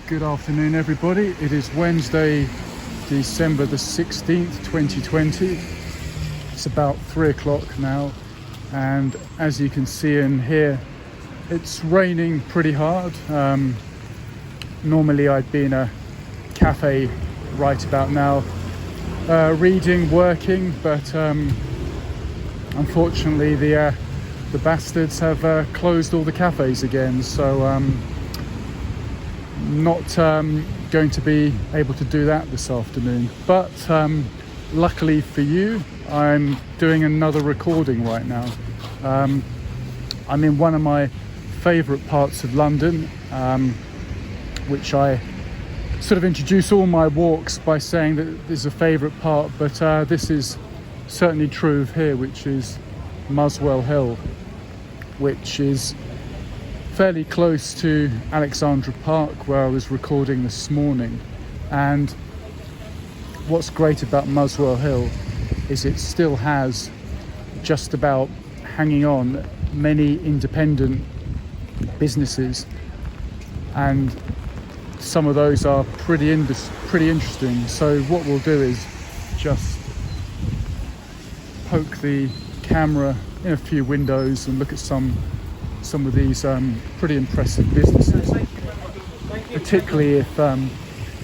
Good afternoon, everybody. It is Wednesday, December the 16th, 2020. It's about 3 o'clock now, and as you can see in here, it's raining pretty hard. Normally I'd be in a cafe right about now, reading, working, but unfortunately the bastards have closed all the cafes again, so not going to be able to do that this afternoon. But luckily for you, I'm doing another recording right now. I'm in one of my favourite parts of London, which I sort of introduce all my walks by saying that this is a favourite part, but this is certainly true of here, which is Muswell Hill, which is fairly close to Alexandra Park, where I was recording this morning. And what's great about Muswell Hill is it still has, just about hanging on, many independent businesses, and some of those are pretty interesting. So what we'll do is just poke the camera in a few windows and look at some of these pretty impressive businesses, particularly if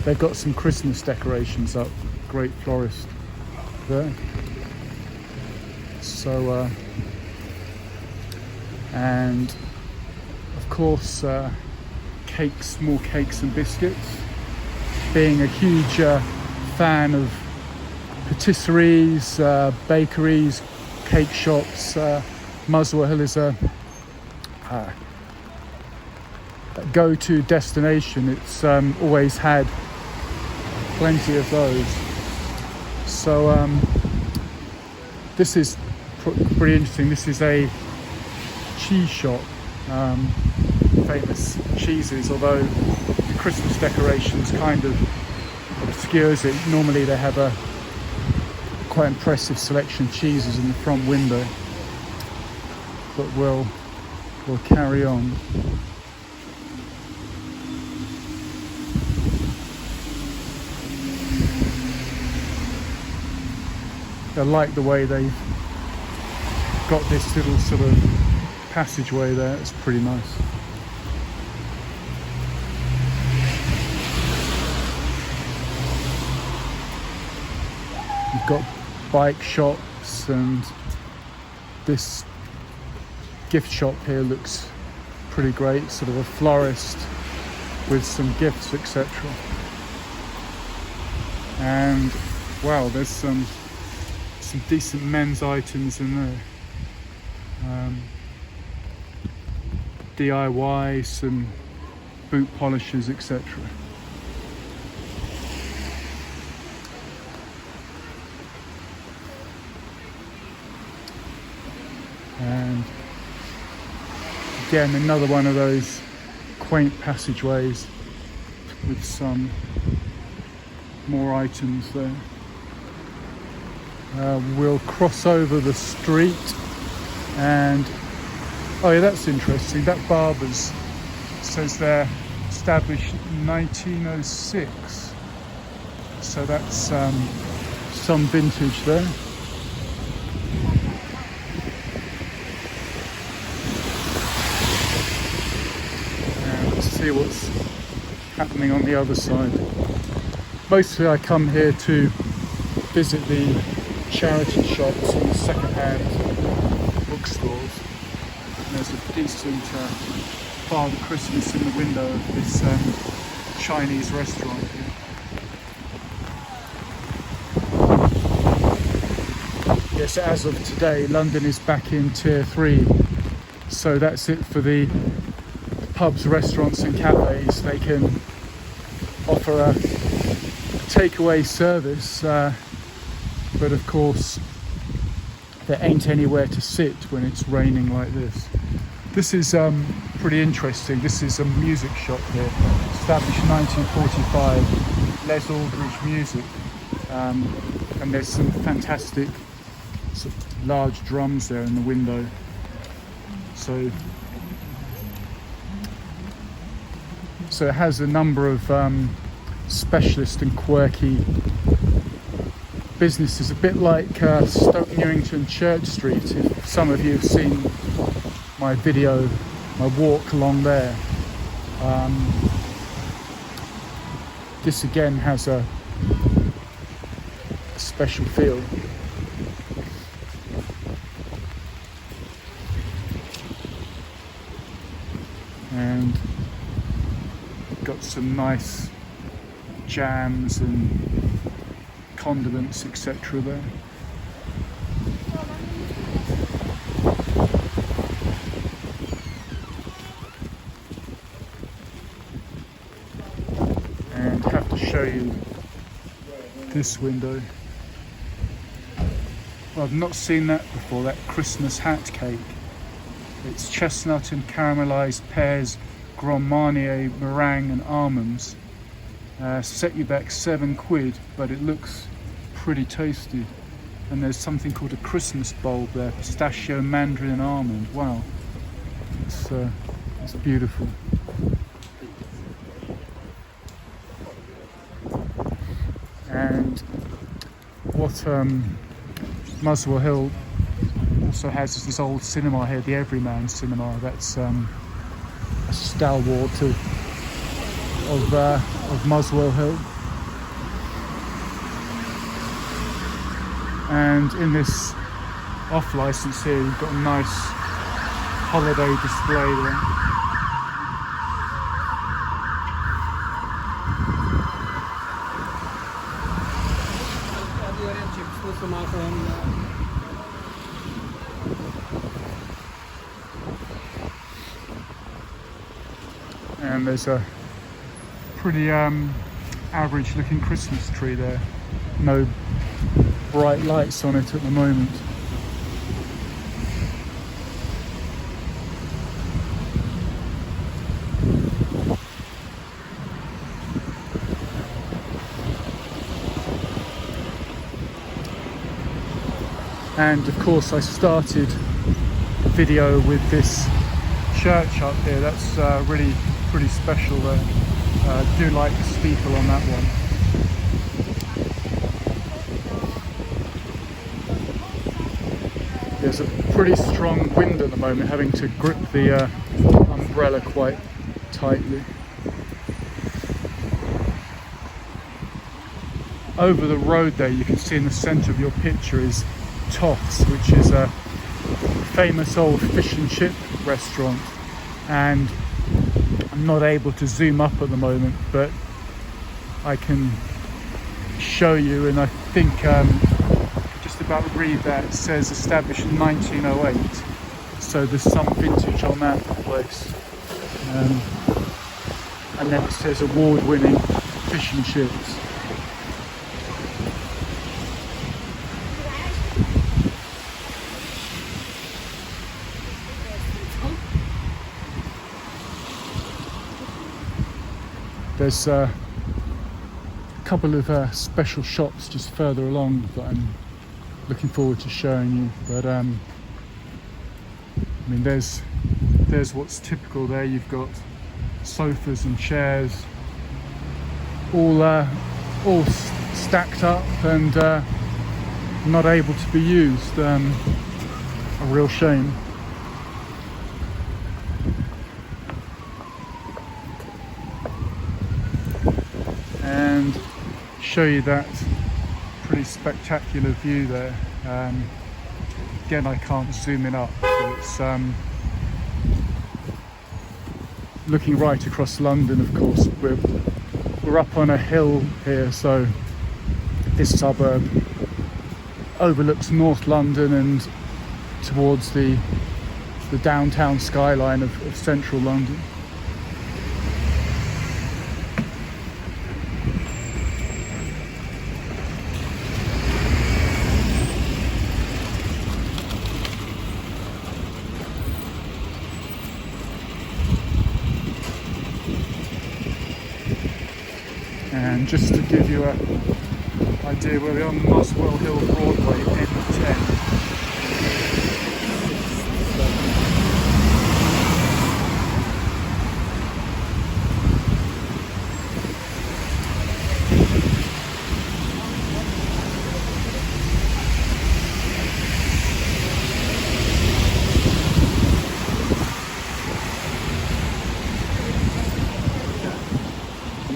they've got some Christmas decorations up. Great florist there. So and of course cakes, more cakes and biscuits. Being a huge fan of patisseries, bakeries, cake shops, Muswell Hill is a go-to destination. It's always had plenty of those. So this is pretty interesting. This is a cheese shop, famous cheeses, although the Christmas decorations kind of obscures it. Normally they have a quite impressive selection of cheeses in the front window, but we'll carry on. I like the way they've got this little sort of passageway there. It's pretty nice. You've got bike shops, and this gift shop here looks pretty great, sort of a florist with some gifts, etc. And wow, there's some decent men's items in there. DIY, some boot polishes, etc. And again, another one of those quaint passageways with some more items there. We'll cross over the street, and oh yeah, that's interesting. That barber's says they're established in 1906, so that's some vintage there. See what's happening on the other side. Mostly I come here to visit the charity shops and the second-hand bookstores. And there's a decent Father Christmas in the window of this Chinese restaurant here. Yes, as of today, London is back in Tier 3, so that's it for the pubs, restaurants and cafes. They can offer a takeaway service, but of course there ain't anywhere to sit when it's raining like this. This is pretty interesting. This is a music shop here, established in 1945, Les Aldridge Music, and there's some fantastic sort of large drums there in the window. So So it has a number of specialist and quirky businesses, a bit like Stoke Newington Church Street. If some of you have seen my video, my walk along there, this again has a special feel. And got some nice jams and condiments, etc. there. And have to show you this window. Well, I've not seen that before, that Christmas hat cake. It's chestnut and caramelised pears, Grand Marnier, meringue and almonds. Set you back £7, but it looks pretty tasty. And there's something called a Christmas bulb there, pistachio, mandarin and almond. Wow, it's beautiful. And what Muswell Hill also has is this old cinema here, the Everyman Cinema. That's a stalwart of Muswell Hill. And in this off license here, you've got a nice holiday display there. And there's a pretty average looking Christmas tree there. No bright lights on it at the moment. And of course I started the video with this church up here. That's really pretty special there. I do like the steeple on that one. There's a pretty strong wind at the moment, having to grip the umbrella quite tightly. Over the road there, you can see in the centre of your picture is Toff's, which is a famous old fish and chip restaurant. And I'm not able to zoom up at the moment, but I can show you, and I think just about read that it says established in 1908, so there's some vintage on that place. And then it says award-winning fish and chips. There's a couple of special shops just further along that I'm looking forward to showing you, but I mean there's what's typical there. You've got sofas and chairs all stacked up and not able to be used. A real shame. And show you that pretty spectacular view there. Again, I can't zoom it up, but it's looking right across London. Of course, we're up on a hill here, so this suburb overlooks North London and towards the downtown skyline of central London. And just to give you an idea, we're on Muswell Hill, Broadway, N10.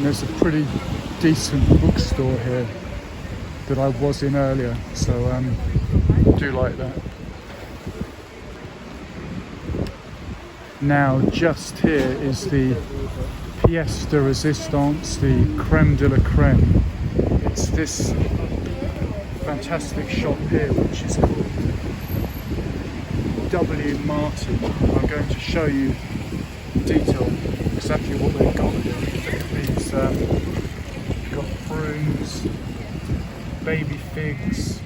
there's a pretty decent bookstore here that I was in earlier, so I do like that. Now just here is the Fiesta Resistance, the creme de la creme. It's this fantastic shop here which is called W. Martin. I'm going to show you in detail exactly what they've got here. These got prunes, baby figs,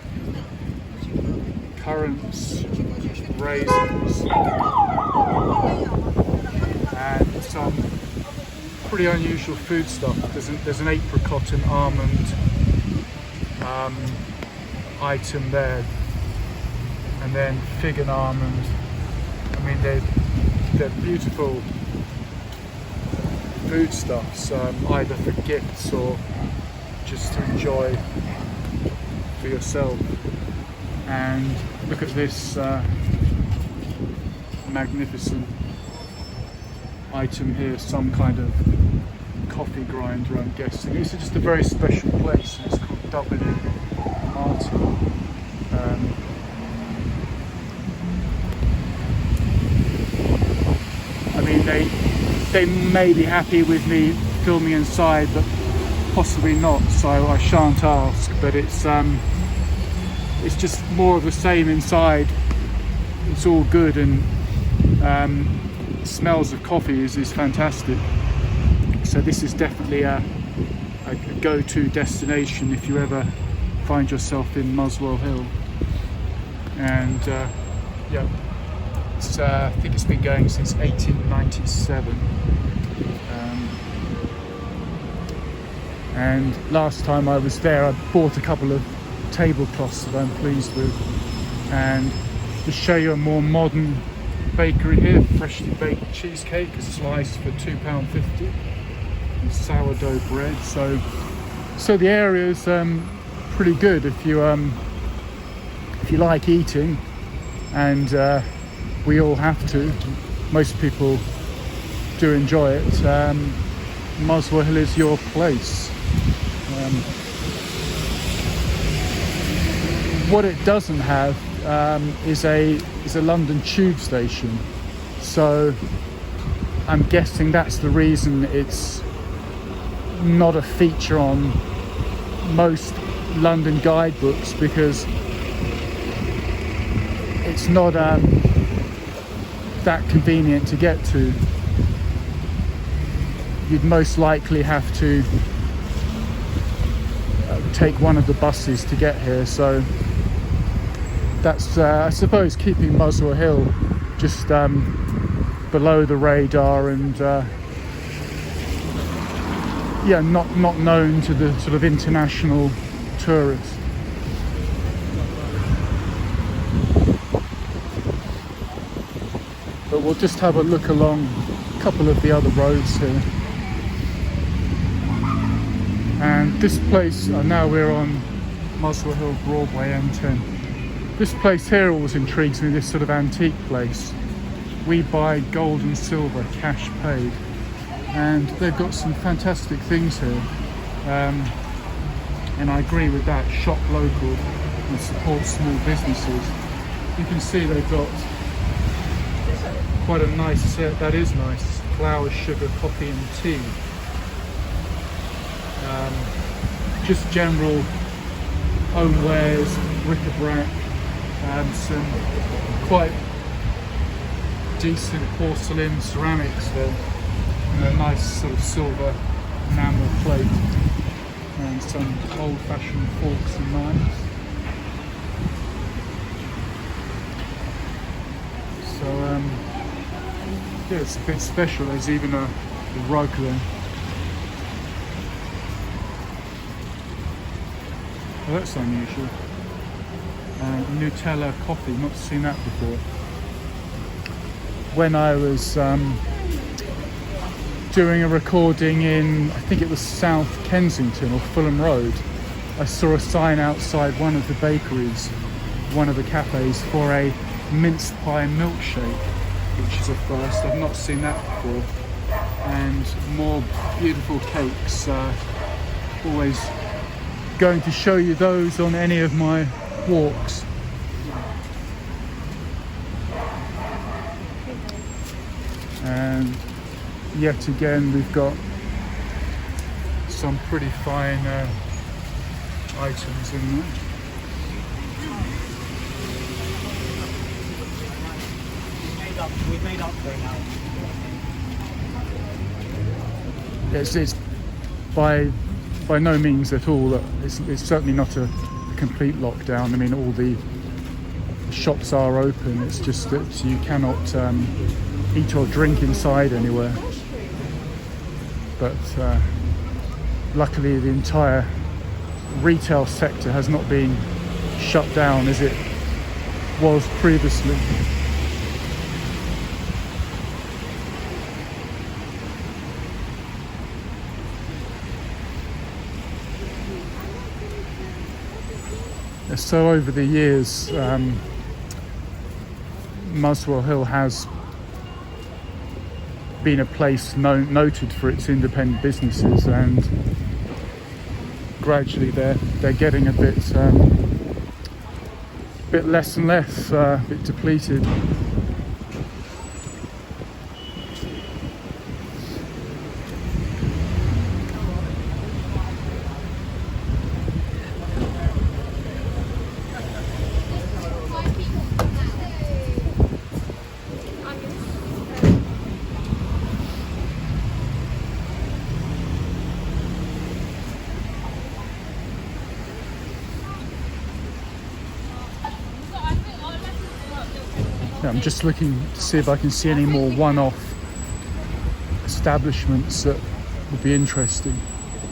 currants, raisins, and some pretty unusual food stuff. There's an apricot and almond item there, and then fig and almond. I mean, they're beautiful foodstuffs, either for gifts or just to enjoy for yourself. And look at this magnificent item here, some kind of coffee grinder, I'm guessing. It's just a very special place, and it's called W. Martin. I mean, they may be happy with me filming inside, but possibly not, so I shan't ask. But it's just more of the same inside. It's all good, and smells of coffee is fantastic. So this is definitely a go-to destination if you ever find yourself in Muswell Hill. And yeah, I think it's been going since 1897. And last time I was there, I bought a couple of tablecloths that I'm pleased with. And to show you a more modern bakery here, freshly baked cheesecake, a slice for £2.50, and sourdough bread. So the area is pretty good if you like eating, and we all have to. Most people do enjoy it. Muswell Hill is your place. What it doesn't have is a London tube station, so I'm guessing that's the reason it's not a feature on most London guidebooks, because it's not that convenient to get to. You'd most likely have to take one of the buses to get here, so that's I suppose keeping Muswell Hill just below the radar, and yeah, not known to the sort of international tourist. But we'll just have a look along a couple of the other roads here. And this place, now we're on Muswell Hill Broadway Antenna. This place here always intrigues me, this sort of antique place. We buy gold and silver, cash paid. And they've got some fantastic things here. And I agree with that, shop local and support small businesses. You can see they've got quite a nice set, that is nice, flour, sugar, coffee and tea. Just general homewares, bric-a-brac, some quite decent porcelain ceramics there, and a nice sort of silver enamel plate, and some old-fashioned forks and knives. So yeah, it's a bit special. There's even a rug there. Oh, that's unusual. Nutella coffee, not seen that before. When I was doing a recording in, I think it was South Kensington or Fulham Road, I saw a sign outside one of the bakeries, one of the cafes, for a mince pie milkshake, which is a first. I've not seen that before. and more beautiful cakes. Always going to show you those on any of my walks. And yet again we've got some pretty fine items in there. We've made up for it now. It's by no means at all. It's certainly not a complete lockdown. I mean, all the shops are open. It's just that you cannot eat or drink inside anywhere. But luckily, the entire retail sector has not been shut down as it was previously. So over the years, Muswell Hill has been a place noted for its independent businesses, and gradually they're getting a bit less and less, a bit depleted. I'm just looking to see if I can see any more one-off establishments that would be interesting.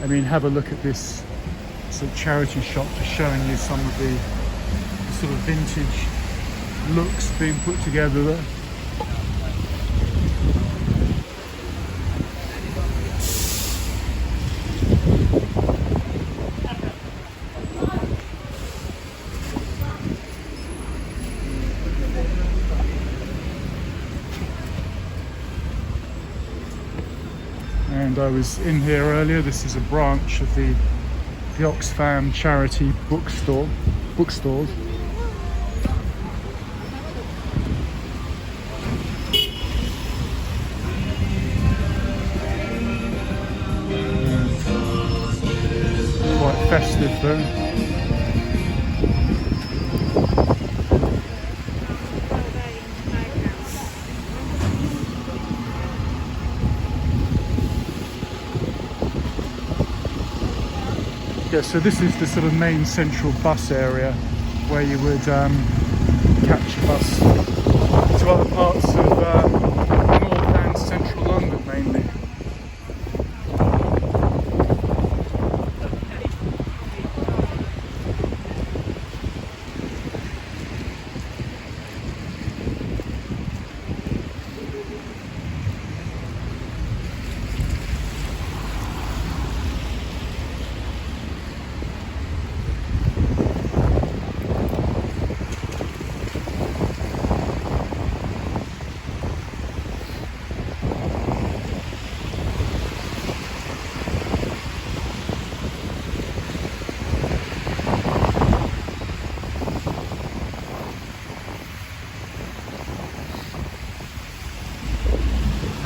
I mean, have a look at this sort of charity shop, just showing you some of the sort of vintage looks being put together there. And I was in here earlier. This is a branch of the Oxfam charity bookstores. Quite festive though. Yeah, so this is the sort of main central bus area where you would catch a bus to other parts of north and central London mainly.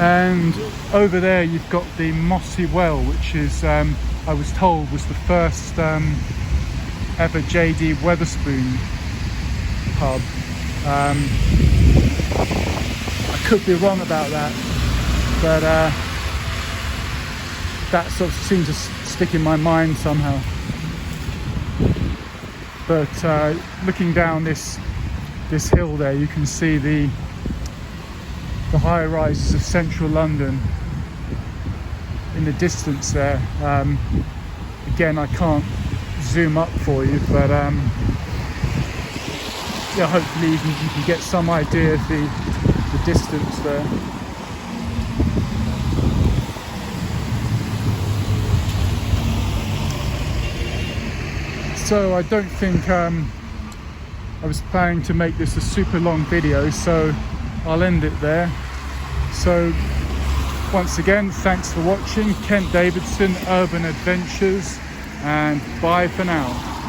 And over there you've got the Mossy Well, which is, I was told, was the first ever J.D. Wetherspoon pub. I could be wrong about that, but that sort of seemed to stick in my mind somehow. But looking down this hill there, you can see the high rises of central London in the distance there. Again, I can't zoom up for you, but yeah, hopefully you can get some idea of the distance there. So I don't think I was planning to make this a super long video, so I'll end it there. So Once again, thanks for watching. Kent Davidson, Urban Adventures, and bye for now.